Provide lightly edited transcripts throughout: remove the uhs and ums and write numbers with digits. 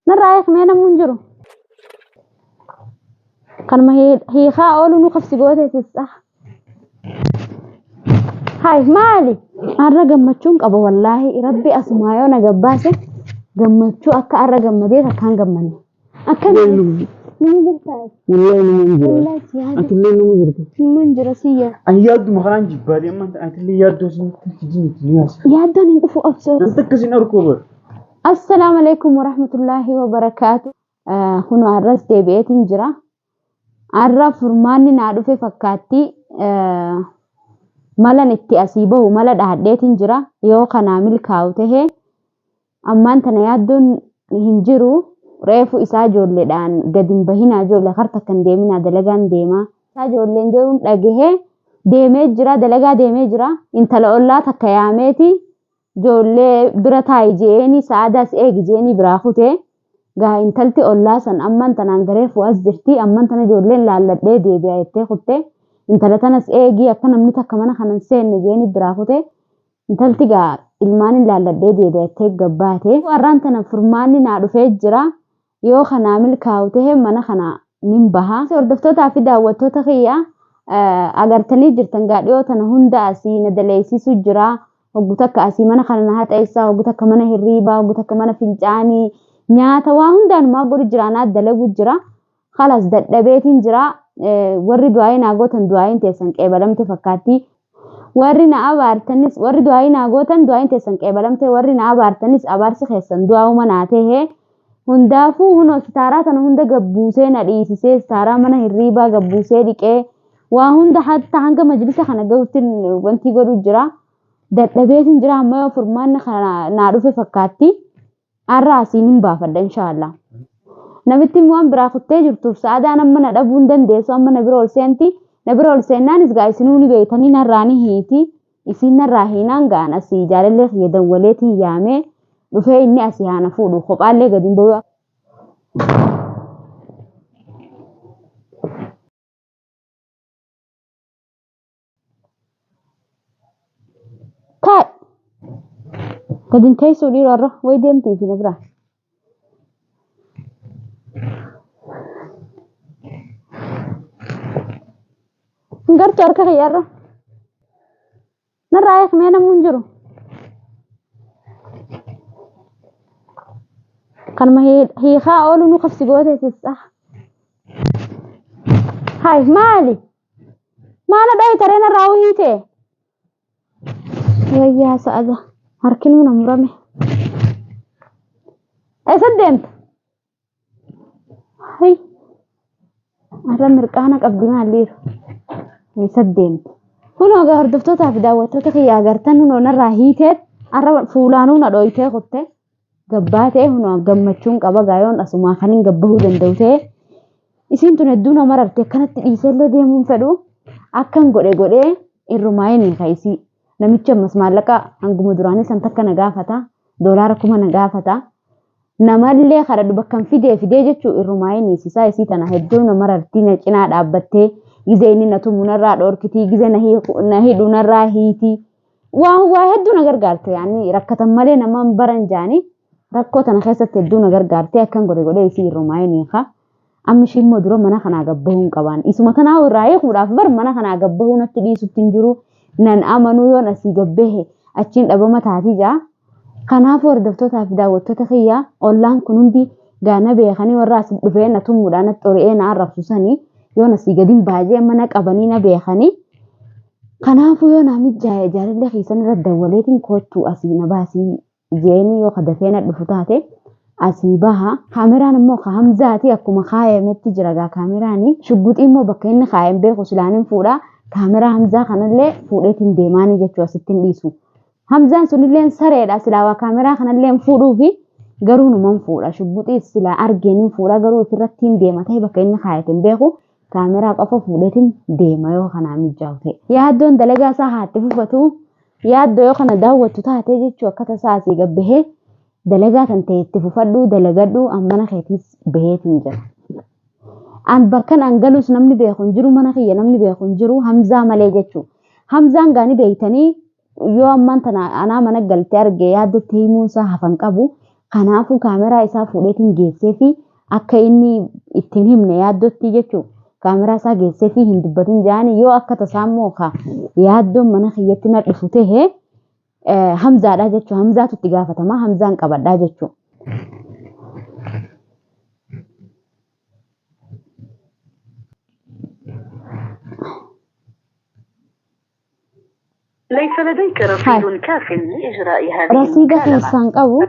نرايح مينا منجرو كان ما هي خاولو نخف سجوده تصح هاي مالي أنا جمتشون أبو والله ربي أسمعه أنا جباسه جمتشو أكا أنا جمديه كان جمني أكا مين بتاعي والله منجرة والله سيادة أنت اللي منجرة منجرة سيا أنا يادو مخران جبالي أما أنت اللي يادو سنتجيني تنياس يا دون نقفوا أبصر نتكسين أركوبر السلام عليكم ورحمة الله وبركاته هنا الرس ديبيت جرا عرّا فرماني نعرفه فكاتي مالا نتي أسيبه مالا دهديتين جرا يو خنامل كاوته أمان تنيادون هنجرو ريفو إسا جولي دان قدم بهنا جولي خرطة كان ديمنا دلقان ديما إسا جولي نجرون لقيه ديمي جرا دلقا ديمي جرا انتلا الله تكياميتي جولي براتاي جيني سعاداس ايق جيني براخوته gaa intalti ollaasan amman tanaan gareefu as jirti amman tana ijoolleen laalladhee deebi'aa jettee kutte intala tanas eegii akka namni takka mana kanan seenne jeeni biraa kute intalti gaa ilmaan laalladhee deebi'aa jettee gabbaate warraan tana furmaanni naa dhufee jira yoo kanaa milkaa'ute mana kana nin baha hordoftootaa fi daawwattoota kiyya agartanii jirtan gaa dhiyoo tana hunda asii na daleessisu jira hoggu takka asii mana kana na haxeessaa hoggu takka mana hirriibaa hoggu takka mana fincaanii nyaata waa hundaan maa godhu jiraanaa dalagu jira khalas dadhabeetiin jira warri du'aayin agootan du'aayin teessan qeebalamte fakkaatti warri na abaartanis warri du'aayin agootan du'aayin teessan qeebalamte warri na abaartanis abaarsi keessan du'aa'uma naatee hundaafuu huno sitaaraa tana hunda gabbuusee na dhiisisee sitaaraa mana hirriibaa gabbuusee dhiqee waa hunda hatta hanga majlisa kana ga'utti wanti godhu jira dadhabeetiin jira amma yoo furmaanni kana naa dhufe fakkaatti arraasiin baafadha inshallah namitti waan biraa kuttee jirtuuf saadaan amma na dhabuun dandeessu amma na bira ol seenti na bira ol seennaanis gaa isinuu ni beeytanii narraani hiiti isin narraa hiinaan gaan asii jaalallee fayyadan waleetiin yaamee dhufee inni asii haana fuudhu kophaallee gadi ba'u Kadin teessoo dhiirarra way deemtii fi na bira. Gartuu harka kiyyaarra. Narraa eegmee namuun jiru. Kanuma hiikaa oolu nu qabsi gooteetis. Haay maali? Maala dhayi taree narraa hiitee? Wayyaa sa'ada. Harkinuu na murame. Eessa deemta? Hai. Arra mirqaana qabdi maalliiru? Eessa deemta? Kunoo gaa hordoftootaa fi daawwattoota kiyyaa agartan hunoo narraa hiiteet arra fuulaanuu na dhooyitee kutte gabbaatee hunoo gammachuun qaba gaayoon asumaa kaniin gabbahuu danda'u ta'e isiin tun hedduu nama rarte akkanatti dhiiseellee deemuun fedhu akkan godhee irrumaayinii kaayisii. Namicha ammas maallaqa hanguma duraanii san takka na gaafata doolaara 1000 na gaafata namallee kadhadhu bakkan fidee jechuu irrumaayinii isaa isii tana hedduu nama rartii na cinaa dhaabbattee gizee inni na tumu narraa dhoorkitii gizee na hidhu narraa hiitii waa hedduu na gargaarte yaani rakkatan malee nama baran jaanii rakkoo tana keessatti hedduu na gargaarte akkan godhee isii irrumaayinii ka ammishi immoo dura mana kanaa gabbahuun qabaan isuma tanaa irraa eeguudhaaf bar mana kanaa gabbahuu natti dhiisutti hin jiru nan amanuu yoon asii gabbehe achiin dhabama taatii jaa kanaafuu hordoftootaa fi daawwattoota kiyyaa ollaan kun hundi gaana beekanii warra asii dhufee na tumuudhaan natti xori'ee na arrabsusanii yoon asii gadiin baajee mana qabanii na beekanii kanaafuu yoo naa mijjaa'e jaalallee keessan irra dawwaleetiin koottuu asii na baasii jeenii yoo kadafee na dhufu taate asii baha kaameraan immoo ka hamzaati akkuma kaayametti jira gaa kaameraanii shugguxii immoo bakka inni kaayam beeku silaanin fuudhaa kaameraa hamzaa kanallee fuudheetiin deemaanii jechuu asittiin dhiisu. Hamzaan sunillee sareedha silaa kaameraa kanallee fuudhuu fi garuu numan fuudha. Shugguxii silaa argeeniin fuudha garuu ofirrattiin deema ta'e bakka inni kaayateen beeku kaameraa qofa fuudheetiin deema yoo kanaa mijjaa'u ta'e. Yaaddoon dalagaa isaa haatti fufatu yaaddoo yoo kana daawwattu taate jechuu akka tasaa asii gabbahee dalagaa kan ta'e itti fufadhu dalagadhu ammana keetiis baheetiin jira. An bakkan angalus namni beekun jiru mana kiyya namni beekun jiru Hamzaa malee jechuu. Hamzaan gaani beeytanii yoo ammaan tana anaa mana galtee argee yaaddotti himuunsaa hafan qabu Kanaafuu kaameraa isaa fuudheetiin geessee fi akka inni ittiin himne yaaddotti jechuudha. Kaameraa isaa geessee fi hin dubbatin jaani yoo akka tasaa immoo yaaddoon mana kiyyatti na dhufu ta'e Hamzaadha jechuudha. Hamzaatu itti gaafatamaa Hamzaan qabadhaa jechuudha. ليس لديك رصيد كاف لإجراء هذه رصيدك المكالمة. إنسان قبو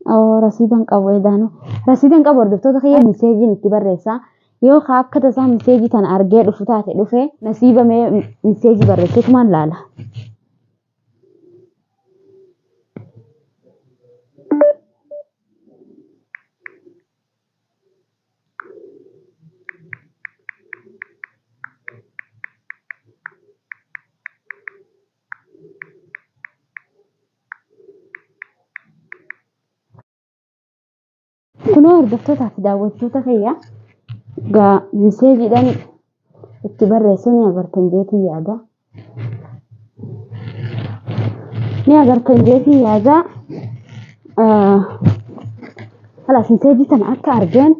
أو رصيدا قبو إدانو رصيدا قبو دفتو تخيل مساجي نتبر ريسا يو خاك كتسا مساجي تان أرجع رفتات رفه نصيبة مساجي برسيك من لالا كنوا هردفتوتا في داوتوتا خيا غا مساجي دان اتبار ريساني اغرتن جيتي يادا ني اغرتن جيتي يادا خلاص مساجي تان اكا ارجان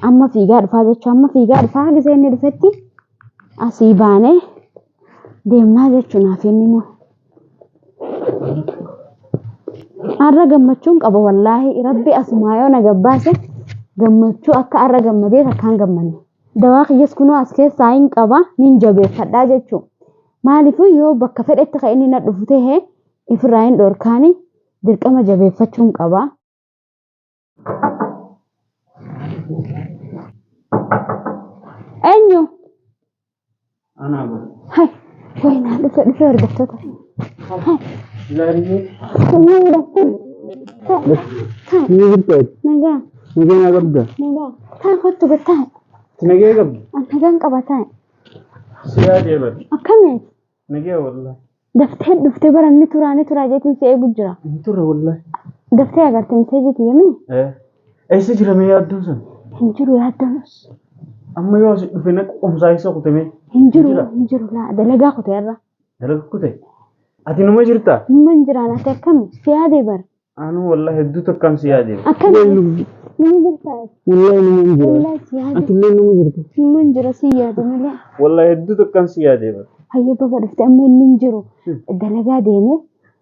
اما في غاد فاجتشو اما في غاد فاجي اني دفتي اسيباني ديمنا جتشو نافينينو arra gammachuun qaba wallahi rabbi asmaayoo na gabbaase gammachuu akka arra gammadee takkaan gammanne dawaa kiyyas kunoo as keessaa hin qaba nin jabeeffadhaa jechuun maaliifuu yoo bakka fedhetti ka inni na dhufu ta'e ifirraa hin dhorkaani dirqama jabeeffachuun qaba. Eenyu? Anaa hai wayinaa dhufe hordoftoota hai Lari Nagaa. Nagaa qabda. Nagaa. Taa kottu gataa. Nagaa qabda. Nagaan qabataa. Siyaa deebar. Akkamii? Nagaa wallahi. Daftee baranni turaa jeetiin si eegu jira. Tura wallahi. Daftee agartee misee jeeti yemini? Eessa jira mee yaaddoon san? Hin jiru yaaddoonus. Amma yoo as dhufe na qomsaa isa kutamee. Hin jiru laa dalagaa kutee irra. Dalaga kutee? Ati numa jirtaa? Numa jiraan ati akkamii? Si yaadee bara. Anu wallahi hedduu takkaan si yaadee. Akkamii? Numa jirtaa? Wallahi numa jira. Wallahi si yaadee. Ati illee numa jirta. Numa jira si yaadee malee. Wallahi hedduu takkaan si yaadee bara. Hayya baga dhuftee amma inni hin jiru. Dalagaa deemee.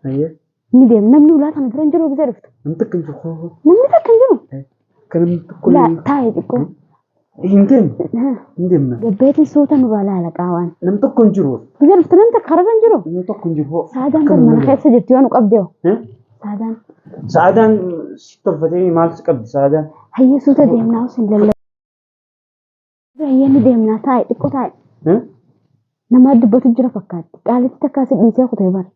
Hayya. Ni deema namni ulaa kana bira hin jiru bisa dhuftu. Namni takka hin jiru. Namni takka hin jiru. Kan namni tokko Laa taa'ee xiqqoo. hin deemna. Gabbeetiin suuta nu baala qaawaan. Namni tokko hin jiru. Bisa dhuftu namni takka harara hin jiru. Namni tokko hin jiru. Saadaan bar mana keessa jirti yoo nu qabdee. Saadaan. Saadaan si tolfatee maal si qabdi saadaan? Hayya suuta deemnaa usin lalla. Hayya ni deemnaa taa'ee xiqqoo taa'ee. Nama dubbatu jira fakkaatti. Qaalitti takkaasi dhiisee kutee bara.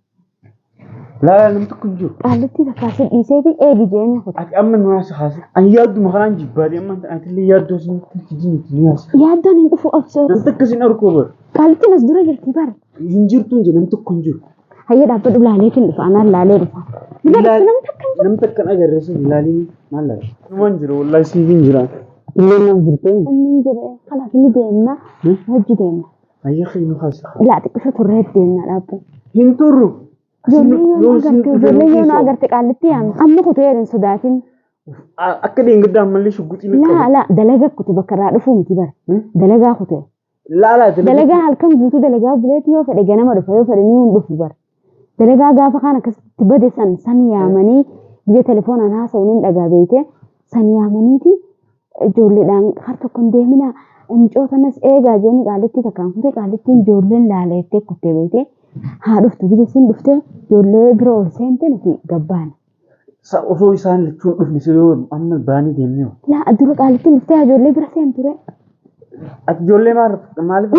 Laa namni tokko hin jiru. Qaalitti takkaasi dhiisee fi eegi jeenya kutee. Ati amma nu haasa haasa. Ani yaadduma kanaan jibbaadee amma ati illee yaaddoo sin fidiniti ni haasa. Yaaddoon hin dhufu obsoo. Namni takka sin arkoo bara. Qaalitti nas dura jirti bara. Hin jirtu hin jiru namni tokko hin jiru. Hayya dhaabbadhu laaleetiin dhufa anaan laalee dhufa. Bisa dhuftu namni takka hin jiru. Namni takka agarreessa ilaalii maal laala? Numa hin jiru wallahi siif hin jira. Illee nama jirtu. Inni hin jiru. Kanaaf inni deemna. Hojii deemna. Hayya nu haasa. Laa xiqqisha turree deemna dhaabbu. Hin turru. Ijoollee yoo na agarte qaalitti yaamna. Amma kutee hin sodaatin. Akka deengiddaa ammallee shugguxii ni qabu. Laa dalagaa kute bakka irraa dhufuu miti bara. Dalagaa kute. Laalaa Dalagaa halkan guutuu dalagaa buleeti yoo fedhe ganama dhufa yoo fedhe ni hin dhufu bara. Dalagaa gaafa kaan akkasitti bade san yaamanii biyya telefoonaan haasa'uun hin dhagaa beekte san yaamaniiti ijoolleedhaan har tokko hin deemina mucootanas eegaa jenni qaalitti takkaan kute qaalittiin ijoolleen laala jettee kuttee beekte haa dhuftu bilistiin dhuftee ijoollee biroo ol seente nuti gabbaana. Osoo isaan lachuun dhufne siree amma baanii deemnee. Laa dura qaalittiin dhuftee ijoollee bira seen ture. Ati ijoollee maaliif?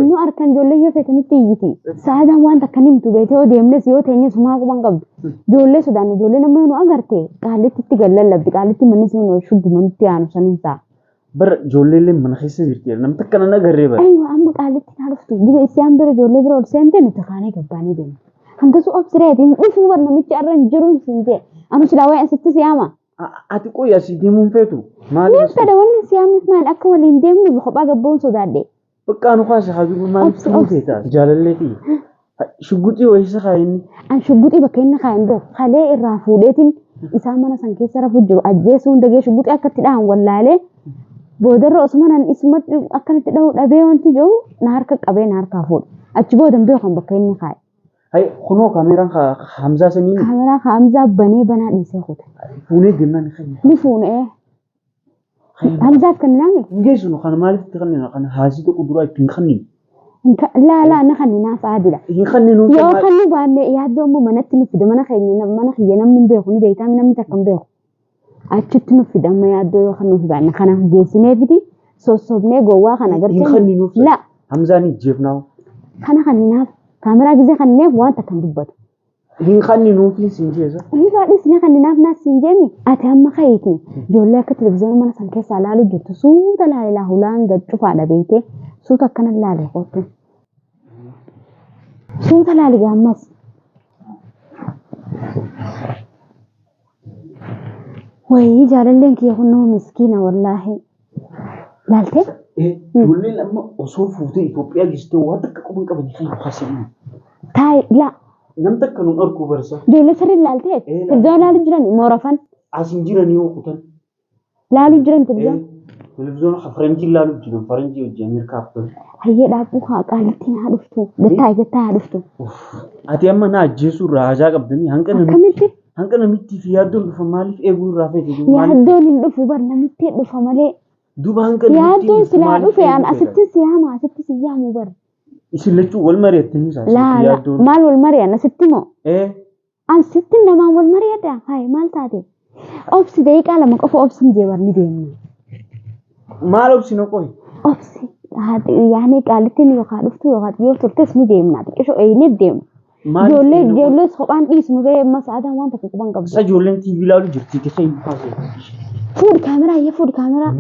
Nu arkan ijoollee yoo feete nutti iyyiti. Saadaan waan takka ni himtu beekte yoo deemnes yoo teenye sumaa quban qabdu. Ijoollee sodaan ijoollee nama nu agarte qaalitti itti gallallabdi qaalitti manni sun shugguma nutti aanu sanin ta'a. Bara ijoollee illee mana keessa jirti namni takka nan agarree bara. Aywa amma qaalitti na dhuftu bisa isaan bira ijoollee bira ol seente nuti kaanee gabbaanii deemna. Hangasu obsireetiin dhufuu bar namichi arra hin jiruun siin jee anu silaa waa'ee asitti siyaama. Ati qoy asii deemuun feetu. Maaliif fedha wanni siyaamuuf maal akka waliin deemnu kophaa gabbuun sodaadhe. Bakka anu kaase habibu maaliif tuu feeta jaalalleeti. Shugguxii wayisa kaayinni. An shugguxii bakka inni kaayin dura kalee irraa fuudheetiin isaan mana san keessa rafu jiru ajjeesuun dagee shubuxii akkatti dhahan wallaalee boodarra osuma nan isumatti akkanatti dhahuu dhabee wanti jiru na harka qabee na harkaa fuudha achi boodan beekan bakka inni kaa'e. Hai kunoo kaameraan Hamzaa sanii Kaameraa Hamzaa banaa dhiisee kuta. fuunee deemnaan kan Ni fuunee. Hamzaaf kan naame. geessu nu kana maaliif itti kanneen kana haasii tokko duraa ittiin kanneen. Laa na kan naaf aadila. Hin kanneen Yoo kan nu baanne yaaddoo immoo manatti nu fida mana kiyya namni hin beeku ni beektaa namni takka hin beeku. Achitti nu fida amma yaaddoo yoo kan nu fidanna kana geessinee fiti sossobnee gowwaa kana hin kanneen gartee. Laa Hamzaan ijjeefnaa. kana kan naaf kaameraa gisee kan neef wanta kan dubbatu. Hin kanneen fi sinjeesa. Ni gaadhi sina kan naaf naas sinjeemi ati amma kayiiti ijoollee akka televezyiinii mana san keessa ilaaluu jirtu suuta laalaa hulaan gad cufaadha beekee suuta akkana ilaalee qottu. Suuta laali gaammas. Wayii jaalalleen kiyya kunnoo miskiina wallaahi. Laaltee? Ijoolleen amma osoo fuutee Itoophiyaa geessitee waan takka quban qabanii kan haasa'an. Taa'e laa. Nam takka nuun arguu barsa. Ijoollee sirriin laaltee? Televezyiinii laaluu jiran moorafan. Asin jiran yoo kutan. Laaluu jiran televezyiinii. Televezyiinii faranjii laaluu jiran faranjii hojii Ameerikaa aftan. Hayyee dhaabbuu haa qaalitti haa dhuftu. Gattaa haa dhuftu. Ati amma na ajjeesuu irraa hajaa qabdanii hanqa namitti fi yaaddoon dhufa maaliif eeguu irraa feete jiru? Yaaddoon hin dhufu bar namitti dhufa malee. Duuba hanqa namitti Yaaddoon silaa dhufe aan asitti siyaama asitti siyaamu bar. Isin lachuu wal mari'attanii isaa yaaddoon. Maal wal mari'an asitti moo? An sitti namaan wal mari'adha. Hayi maal taate? Obsi daqiiqaa lama qofa obsin jeebar ni deemna. Maal obsina qoy? Obsi. Yaani qaalittiin yookaan dhuftu yookaan yoo turtes ni deemna. Xiqqisho ni deemna. Ijoollee kophaan dhiisnu gahee amma sa'aataan waan takka quban qabdu. Sa ijoolleen TV ilaaluu jirti keessa hin baasee. Fuudh kaameraa.